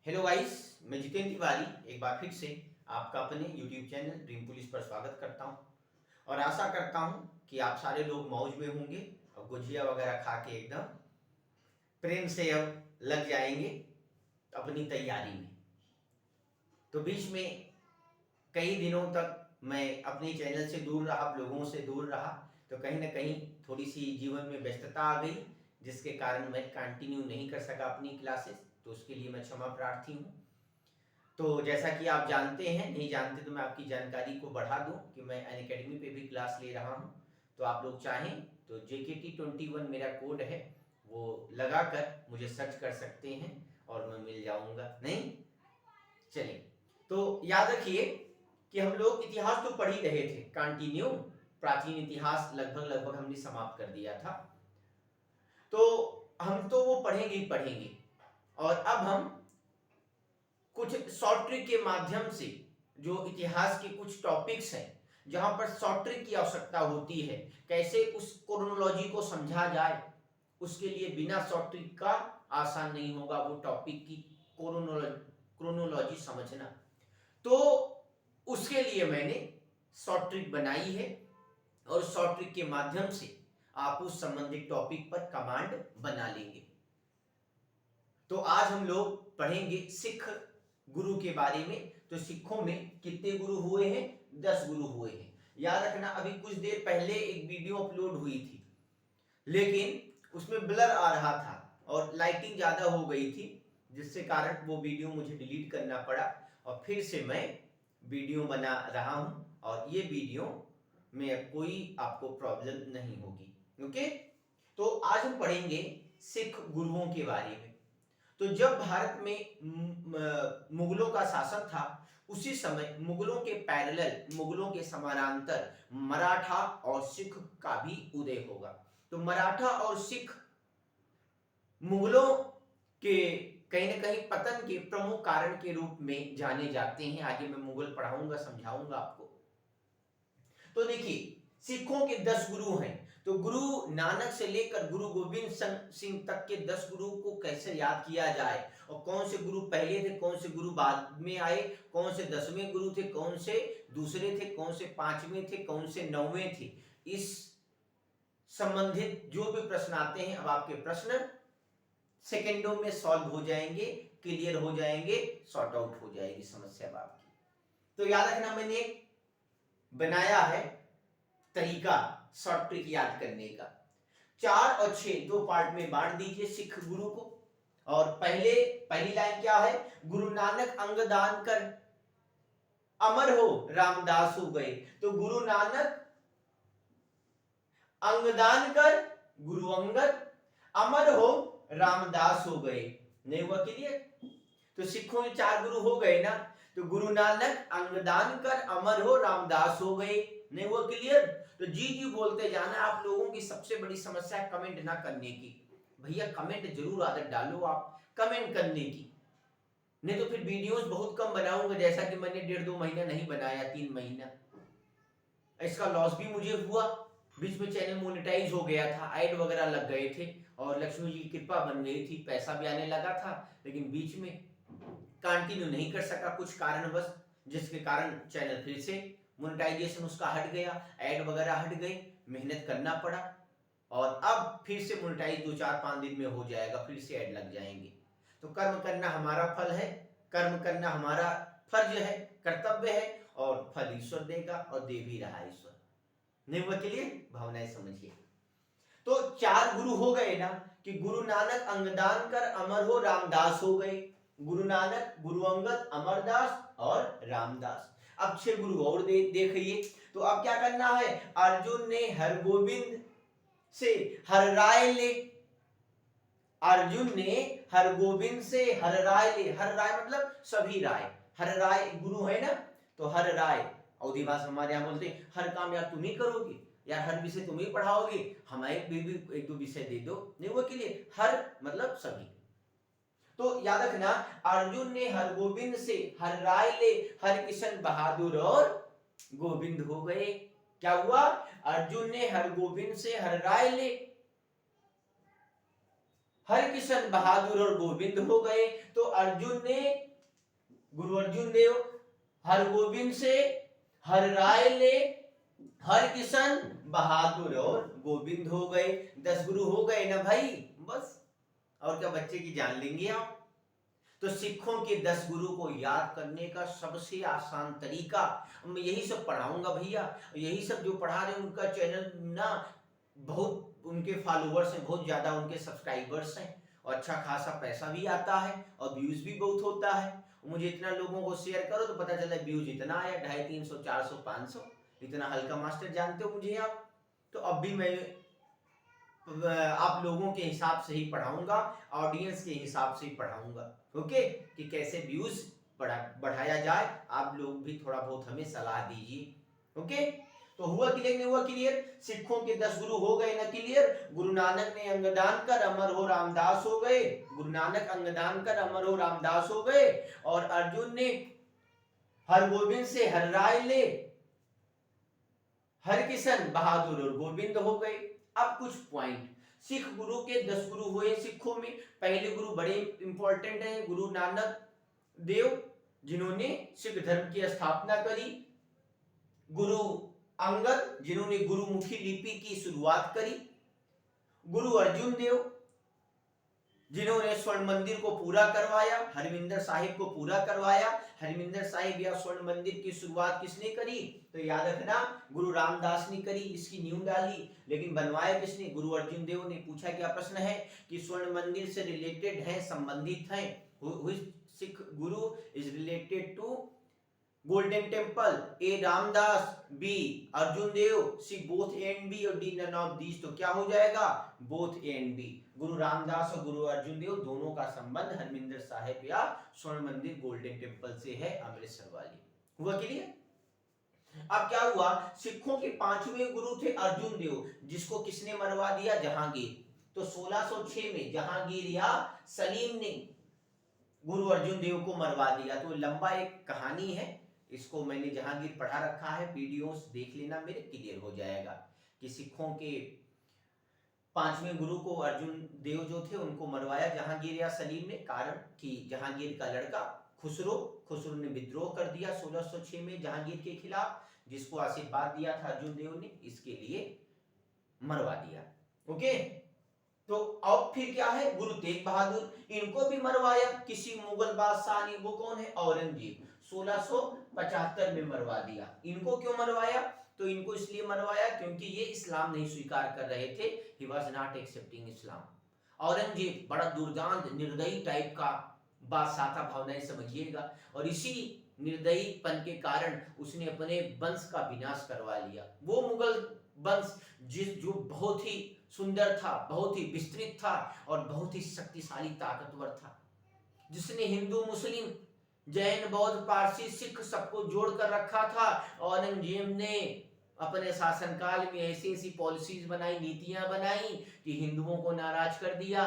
Hello guys, मैं जितेंद्र तिवारी एक बार फिर से आपका अपने यूट्यूब चैनल ड्रीम पुलिस पर स्वागत करता हूं और आशा करता हूं कि आप सारे लोग मौज में होंगे और गुजिया वगैरह खा के एकदम प्रेम से अब लग जाएंगे अपनी तैयारी में। तो बीच में कई दिनों तक मैं अपने चैनल से दूर रहा, आप लोगों से दूर रहा, तो कहीं ना कहीं थोड़ी सी जीवन में व्यस्तता आ गई, जिसके कारण मैं कंटिन्यू नहीं कर सका अपनी क्लासेस। तो उसके लिए मैं क्षमा प्रार्थी हूँ। तो जैसा कि आप जानते हैं, नहीं जानते तो मैं आपकी जानकारी को बढ़ा दूं कि मैं अनअकैडमी पे भी क्लास ले रहा हूं। तो आप लोग चाहें तो JKT21 मेरा कोड है, वो लगाकर मुझे सर्च कर सकते हैं और मैं मिल जाऊंगा। नहीं, चलिए। तो याद रखिए कि हम लोग इतिहास तो पढ़ ही रहे थे कंटिन्यू। प्राचीन इतिहास लगभग लगभग हमने समाप्त कर दिया था। तो हम तो वो पढ़ेंगे ही पढ़ेंगे, और अब हम कुछ शॉर्ट ट्रिक के माध्यम से जो इतिहास के कुछ टॉपिक्स हैं जहां पर शॉर्ट ट्रिक की आवश्यकता होती है, कैसे उस क्रोनोलॉजी को समझा जाए, उसके लिए बिना शॉर्ट ट्रिक का आसान नहीं होगा वो टॉपिक की क्रोनोलॉजी समझना। तो उसके लिए मैंने शॉर्ट ट्रिक बनाई है और शॉर्ट ट्रिक के माध्यम से आप उस संबंधित टॉपिक पर कमांड बना लेंगे। तो आज हम लोग पढ़ेंगे सिख गुरु के बारे में। तो सिखों में कितने गुरु हुए हैं? 10 गुरु हुए हैं। याद रखना, अभी कुछ देर पहले एक वीडियो अपलोड हुई थी, लेकिन उसमें ब्लर आ रहा था और लाइटिंग ज्यादा हो गई थी, जिससे कारण वो वीडियो मुझे डिलीट करना पड़ा और फिर से मैं वीडियो बना रहा हूं। और ये वीडियो में कोई आपको प्रॉब्लम नहीं होगी। ओके, तो आज हम पढ़ेंगे सिख गुरुओं के बारे में। तो जब भारत में मुगलों का शासन था, उसी समय मुगलों के पैरेलल, मुगलों के समानांतर मराठा और सिख का भी उदय होगा। तो मराठा और सिख मुगलों के कहीं ना कहीं पतन के प्रमुख कारण के रूप में जाने जाते हैं। आगे मैं मुगल पढ़ाऊंगा, समझाऊंगा आपको। तो देखिए, सिखों के 10 गुरु हैं। तो गुरु नानक से लेकर गुरु गोविंद सिंह तक के 10 गुरु को कैसे याद किया जाए, और कौन से गुरु पहले थे, कौन से गुरु बाद में आए, कौन से 10वें गुरु थे, कौन से दूसरे थे, कौन से 5वें थे, कौन से 9वें थे, इस संबंधित जो भी प्रश्न आते हैं, अब आपके प्रश्न सेकेंडों में सॉल्व हो जाएंगे, क्लियर हो जाएंगे, सॉर्ट आउट हो जाएगी समस्या आपकी। तो याद रखना, मैंने बनाया है तरीका शॉर्ट ट्रिक याद करने का। 4 और 6 दो पार्ट में बांट दीजिए सिख गुरु को। और पहली लाइन क्या है? गुरु नानक अंग दान कर अमर हो रामदास हो गए। तो गुरु नानक अंगदान कर गुरु अंगद अमर हो रामदास हो गए। नहीं हुआ क्लियर? तो सिखों के 4 गुरु हो गए ना। तो गुरु नानक अंगदान कर अमर हो रामदास हो गए। नहीं हुआ क्लियर? तो जी जी बोलते जाना। आप लोगों की सबसे बड़ी समस्या है कमेंट ना करने की। भैया कमेंट जरूर आदत डालो आप कमेंट करने की, नहीं तो फिर वीडियोस बहुत कम बनाऊंगा, जैसा कि मैंने 1.5-2 महीना नहीं बनाया, 3 महीना। इसका लॉस भी मुझे हुआ। बीच में चैनल मोनेटाइज हो गया था, ऐड वगैरह लग गए थे और लक्ष्मी जी की कृपा बन गई थी, पैसा भी आने लगा था, लेकिन बीच में कंटिन्यू नहीं कर सका कुछ कारणवश, जिसके कारण चैनल फिर से मोनेटाइजेशन उसका हट गया, ऐड वगैरह हट गई, मेहनत करना पड़ा। और अब फिर से मोनेटाइज 2-4-5 दिन में हो जाएगा, फिर से ऐड लग जाएंगे। तो कर्म करना हमारा फल है, कर्म करना हमारा फर्ज है, कर्तव्य है, और फल ईश्वर देगा और दे भी रहा ईश्वर। नहीं हुआ क्लियर? भावनाएं समझिए। तो 4 गुरु हो गए ना, कि गुरु नानक अंगदान कर अमर हो रामदास हो गए। गुरु नानक, गुरु अंगद, अमरदास और रामदास। अब 6 गुरु और देखिए। तो अब क्या करना है? अर्जुन ने हरगोविंद से हर राय ले, अर्जुन ने हरगोविंद से हर राय ले। हर राय मतलब सभी राय, हर राय गुरु है ना, तो हर राय। अवधी भाषा हमारे यहाँ बोलते हैं हर काम यार तुम ही करोगे, यार हर विषय तुम ही पढ़ाओगे, हमारे भी 1-2 विषय दे दो। नहीं वो के लिए हर मतलब सभी। तो याद रखना, अर्जुन ने हरगोविंद से हर राय ले, हर किशन बहादुर और गोविंद हो गए। क्या हुआ? अर्जुन ने हरगोविंद से हर राय ले, हरकिशन बहादुर और गोविंद हो गए। तो अर्जुन ने, गुरु अर्जुन देव हरगोविंद से, हर राय ले, हरकिशन बहादुर और गोविंद हो गए। 10 गुरु हो गए ना भाई, बस। और क्या बच्चे की जान लेंगे आप। तो सिखों के 10 गुरु को याद करने का सबसे आसान तरीका, मैं यही सब पढ़ाऊंगा भैया। यही सब जो पढ़ा रहे हैं, उनका चैनल ना बहुत, उनके फॉलोअर्स हैं, बहुत ज्यादा उनके सब्सक्राइबर्स हैं, और अच्छा खासा पैसा भी आता है और व्यूज भी बहुत होता है। मुझे इतना लोगों को शेयर करो तो पता चला व्यूज इतना आया, 250, 300, 400, 500, इतना हल्का मास्टर जानते हो मुझे आप। तो अब भी मैं आप लोगों के हिसाब से ही पढ़ाऊंगा, ऑडियंस के हिसाब से ही पढ़ाऊंगा। ओके, कि कैसे व्यूज बढ़ाया जाए। आप लोग भी थोड़ा बहुत हमें सलाह दीजिए। ओके, तो हुआ क्लियर नहीं हुआ क्लियर। सिखों के 10 गुरु हो गए ना क्लियर। गुरु नानक ने अंगदान कर अमर हो रामदास हो गए। गुरु नानक अंगदान कर अमर हो रामदास हो गए। और अर्जुन ने हरगोविंद से हर राय ले, हरकिशन बहादुर और गोविंद हो गए। अब कुछ पॉइंट, सिख गुरु के 10 गुरु हुए सिखों में। पहले गुरु बड़े इंपॉर्टेंट हैं, गुरु नानक देव, जिन्होंने सिख धर्म की स्थापना करी। गुरु अंगद, जिन्होंने गुरुमुखी लिपि की शुरुआत करी। गुरु अर्जुन देव, जिन्होंने स्वर्ण मंदिर को पूरा करवाया, हरमिंदर साहिब को पूरा करवाया। हरमिंदर साहिब या स्वर्ण मंदिर की शुरुआत किसने करी? तो याद रखना, गुरु रामदास ने करी, इसकी नींव डाली। लेकिन बनवाया किसने? गुरु अर्जुन देव ने। पूछा क्या प्रश्न है कि स्वर्ण मंदिर से रिलेटेड है, संबंधित है, Sikh guru is related to golden temple? A Ramdas, B Arjun Dev, C both A and B, और डी नन ऑफ दीज। तो क्या हो जाएगा? Both A and B. Guru Ramdas और गुरु अर्जुन देव दोनों का संबंध हरमिंदर साहिब या स्वर्ण मंदिर गोल्डन टेम्पल से है, अमृतसर वाली। हुआ क्लियर? अब क्या हुआ, सिखों के 5वें गुरु थे अर्जुन देव, जिसको किसने मरवा दिया? जहांगीर। तो 1606 में जहांगीर या सलीम ने गुरु अर्जुन देव को मरवा दिया। तो लंबा एक कहानी है, इसको मैंने जहांगीर पढ़ा रखा है, वीडियोस देख लेना मेरे, क्लियर हो जाएगा कि सिखों के 5वें गुरु को अर्जुन देव जो थे उनको मरवाया जहांगीर या सलीम ने। कारण कि जहांगीर का लड़का खुसरो ने विद्रोह कर दिया 1606 में जहांगीर के खिलाफ, जिसको आशीर्वाद दिया था अर्जुन देव ने, इसके लिए मरवा दिया। ओके, तो अब फिर क्या है, गुरु तेग बहादुर, इनको भी मरवाया किसी मुगल बादशाह ने। वो कौन है? औरंगजेब। 1675 में मरवा दिया। इनको क्यों मरवाया? तो इनको इसलिए मरवाया क्योंकि ये इस्लाम नहीं स्वीकार कर रहे थे। ही वॉज नॉट एक्सेप्टिंग इस्लाम। औरंगजेब बड़ा दुर्दांत निर्दयी टाइप का बादशाह था, भावनाएं समझिएगा। और इसी निर्दयीपन के कारण उसने अपने वंश का विनाश करवा लिया। वो मुगल वंश जो बहुत ही सुंदर था, बहुत ही विस्तृत था और बहुत ही शक्तिशाली ताकतवर था, जिसने हिंदू मुस्लिम जैन बौद्ध पारसी सिख सबको जोड़ कर रखा था। औरंगजेब ने अपने शासनकाल में ऐसी ऐसी पॉलिसीज बनाई, नीतियां बनाई कि हिंदुओं को नाराज कर दिया,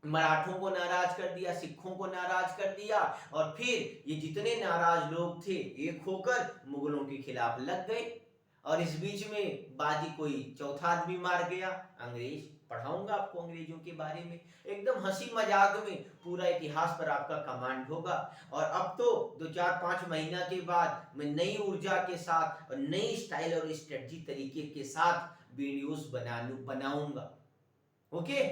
मराठों को नाराज कर दिया, सिखों को नाराज कर दिया। और फिर ये जितने नाराज लोग थे एक होकर मुगलों के खिलाफ लग गए। और इस बीच में बाजी कोई चौथा आदमी मार गया, अंग्रेज। पढ़ाऊंगा आपको अंग्रेजों के बारे में, एकदम हंसी मजाक में, पूरा इतिहास पर आपका कमांड होगा। और अब तो 2-4-5 महीना के बाद मैं नई ऊर्जा के साथ और नई स्टाइल और स्ट्रेटजी तरीके के साथ वीडियोस बनाऊंगा। ओके,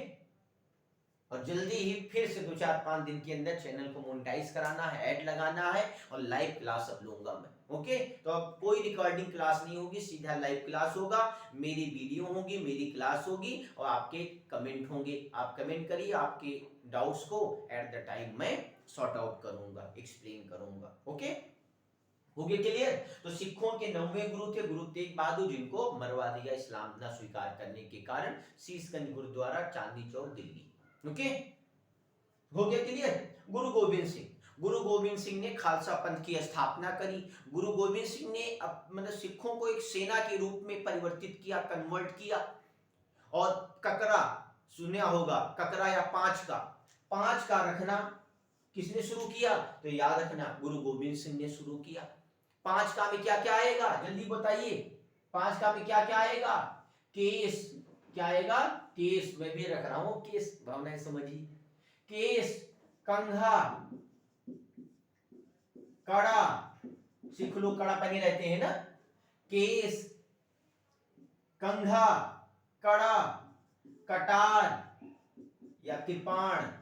और जल्दी ही फिर से 2-4-5 दिन के अंदर चैनल को मोनेटाइज कराना है, ऐड लगाना है, और लाइव क्लास अब लूंगा मैं। ओके, तो अब कोई रिकॉर्डिंग क्लास नहीं होगी, सीधा लाइव क्लास होगा, मेरी वीडियो होगी, मेरी क्लास होगी, और आपके कमेंट होंगे। आप कमेंट करिए, आपके डाउट्स को एट द टाइम मैं सॉर्ट आउट करूंगा, एक्सप्लेन करूंगा। ओके, हो गया क्लियर? तो सिखों के 9वें गुरु थे गुरु तेग बहादुर, जिनको मरवा दिया इस्लाम न स्वीकार करने के कारण, शीशगंज गुरुद्वारा, चांदनी चौक, दिल्ली। ओके, हो गया क्लियर? गुरु गोविंद सिंह, गुरु गोविंद सिंह ने खालसा पंथ की स्थापना करी। गुरु गोविंद सिंह ने मतलब सिखों को एक सेना के रूप में परिवर्तित किया, कन्वर्ट किया। और ककरा सुना होगा, ककरा या पांच का रखना किसने शुरू किया? तो याद रखना, गुरु गोविंद सिंह ने शुरू किया। 5 का में क्या क्या आएगा, जल्दी बताइए। 5 का में क्या क्या आएगा? केस, क्या आएगा? केस मैं भी रख रहा हूं, केस भावनाएं समझिए। केस, कंघा, कड़ा, सिख लोग कड़ा पहने रहते हैं ना। केस, कंघा, कड़ा, कटार या कृपाण।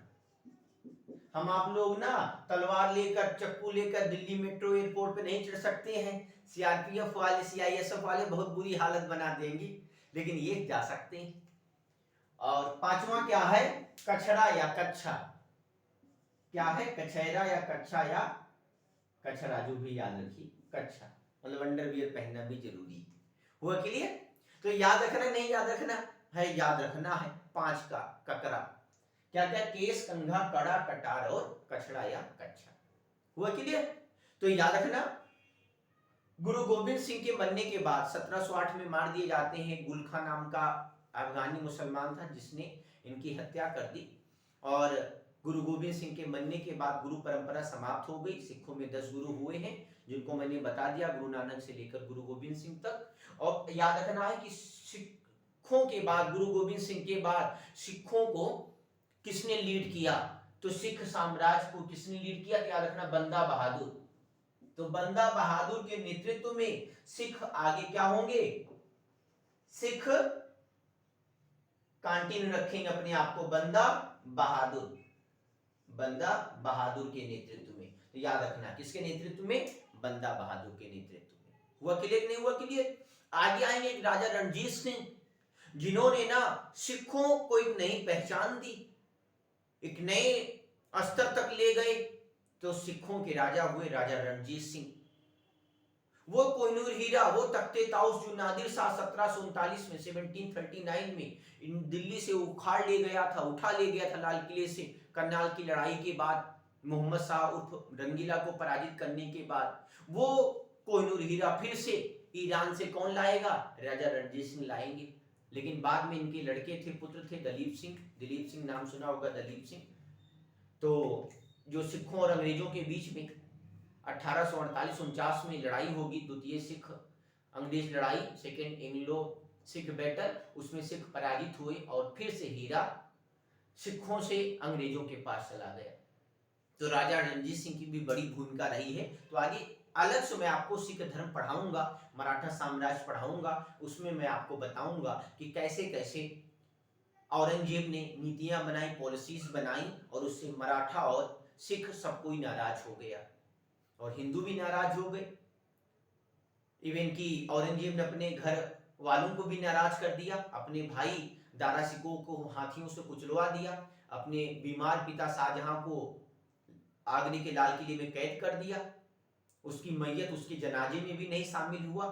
हम आप लोग ना तलवार लेकर, चक्कू लेकर दिल्ली मेट्रो एयरपोर्ट पे नहीं चढ़ सकते हैं। सीआरपीएफ वाले, सीआईएसएफ वाले बहुत बुरी हालत बना देंगे, लेकिन ये जा सकते हैं। और पांचवा क्या है? कछड़ा या कच्छा। क्या है? कछैरा या कच्छा या कछड़ा, जो भी याद रखिए, कच्छा मतलब अंडरवियर पहनना भी जरूरी है। हुआ क्लियर? तो याद रखना नहीं याद रखना है? याद रखना है। 5 का ककरा क्या क्या? केस, कंघा, कड़ा, कटार और कछड़ा या कच्छा। हुआ क्लियर? तो याद रखना। गुरु गोविंद सिंह के बनने के बाद 1708 में मार दिए जाते हैं। गुल खां नाम का अफगानी मुसलमान था जिसने इनकी हत्या कर दी। और गुरु गोविंद सिंह के बनने के बाद गुरु परंपरा समाप्त हो गई। सिखों में 10 गुरु हुए हैं, जिनको मैंने बता दिया, गुरु नानक से लेकर गुरु गोविंद सिंह तक। और याद रखना है कि सिखों के बाद, गुरु गोविंद सिंह के बाद सिखों को किसने लीड किया? तो सिख साम्राज्य को किसने लीड किया? याद रखना, बंदा बहादुर। तो बंदा बहादुर के नेतृत्व में सिख आगे क्या होंगे? सिख कंटिन्यू रखेंगे अपने आप को बंदा बहादुर, बंदा बहादुर के नेतृत्व में। तो याद रखना, किसके नेतृत्व में? बंदा बहादुर के नेतृत्व में। हुआ क्लियर? नहीं हुआ क्लियर? आगे आएंगे एक राजा रणजीत सिंह, जिन्होंने ना सिखों को एक नई पहचान दी, एक नए स्तर तक ले गए। तो सिखों के राजा हुए राजा रणजीत सिंह। वो कोहिनूर हीरा, वो तख्ते ताउस जो नादिर शाह 1739 में 1739 में दिल्ली से उखाड़ ले गया था, उठा ले गया था लाल किले से, करनाल की लड़ाई के बाद, मोहम्मद शाह उर्फ रंगीला को पराजित करने के बाद, वो कोहिनूर हीरा फिर से ईरान से कौन लाएगा? राजा रणजीत सिंह लाएंगे। लेकिन बाद में इनके लड़के थे, पुत्र थे दलीप सिंह। दिलीप सिंह नाम सुना होगा, दलीप सिंह। तो जो सिखों और अंग्रेजों के बीच में 1848-49 में लड़ाई होगी, द्वितीय सिख अंग्रेज लड़ाई, सेकेंड एंग्लो सिख बैटल, उसमें सिख पराजित हुए और फिर से हीरा सिखों से अंग्रेजों के पास चला गया। तो राजा रणजीत सिंह की भी बड़ी भूमिका रही है। तो आगे अलग से मैं आपको सिख धर्म पढ़ाऊंगा, मराठा साम्राज्य पढ़ाऊंगा, उसमें मैं आपको बताऊंगा कि कैसे कैसे औरंगजेब ने नीतियां बनाई, पॉलिसीज बनाई, और उससे मराठा और सिख सब कोई नाराज हो गया और हिंदू भी नाराज हो गए। इवन की औरंगजेब ने अपने घर वालों को भी नाराज कर दिया, अपने भाई दारा सिकोह को हाथियों से कुचलवा दिया, अपने बीमार पिता शाहजहां को आगरे के लाल किले में कैद कर दिया। उसकी मैयत उसके जनाजे में भी नहीं शामिल हुआ।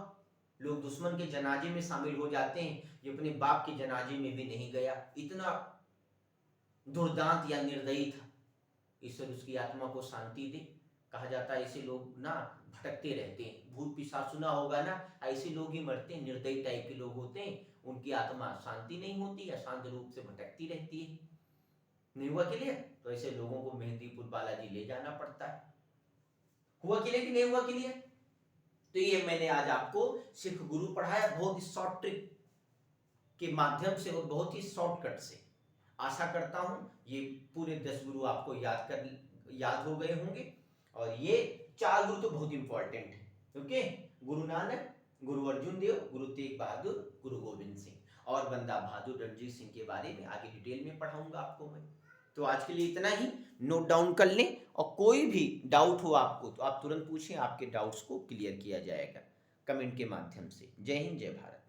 लोग दुश्मन के जनाजे में शामिल हो जाते हैं, ये अपने बाप के जनाजे में भी नहीं गया। इतना दुर्दांत या निर्दयी था। ईश्वर उसकी आत्मा को शांति दे। कहा जाता है ऐसे लोग ना भटकते रहते हैं, भूत पिशाच सुना होगा ना, ऐसे लोग ही मरते हैं, निर्दयी टाइप के लोग होते हैं, उनकी आत्मा शांति नहीं होती, अशांत रूप से भटकती रहती है। नहीं हुआ क्लियर? तो ऐसे लोगों को मेहंदीपुर बालाजी ले जाना पड़ता है। हुआ क्लियर कि नहीं हुआ क्लियर? तो ये मैंने आज आपको सिख गुरु पढ़ाया, बहुत ही शॉर्ट ट्रिक के माध्यम से और बहुत ही शॉर्टकट से। आशा करता हूं ये पूरे 10 गुरु आपको याद हो गए होंगे। और ये 4 गुरु तो बहुत इंपॉर्टेंट है। ओके, गुरु नानक, गुरु अर्जुन देव, गुरु तेग बहादुर, गुरु गोविंद सिंह और बंदा बहादुर रणजीत सिंह के बारे में आगे डिटेल में पढ़ाऊंगा आपको मैं। तो आज के लिए इतना ही, नोट डाउन कर लें, और कोई भी डाउट हो आपको तो आप तुरंत पूछें, आपके डाउट्स को क्लियर किया जाएगा कमेंट के माध्यम से। जय हिंद, जय भारत।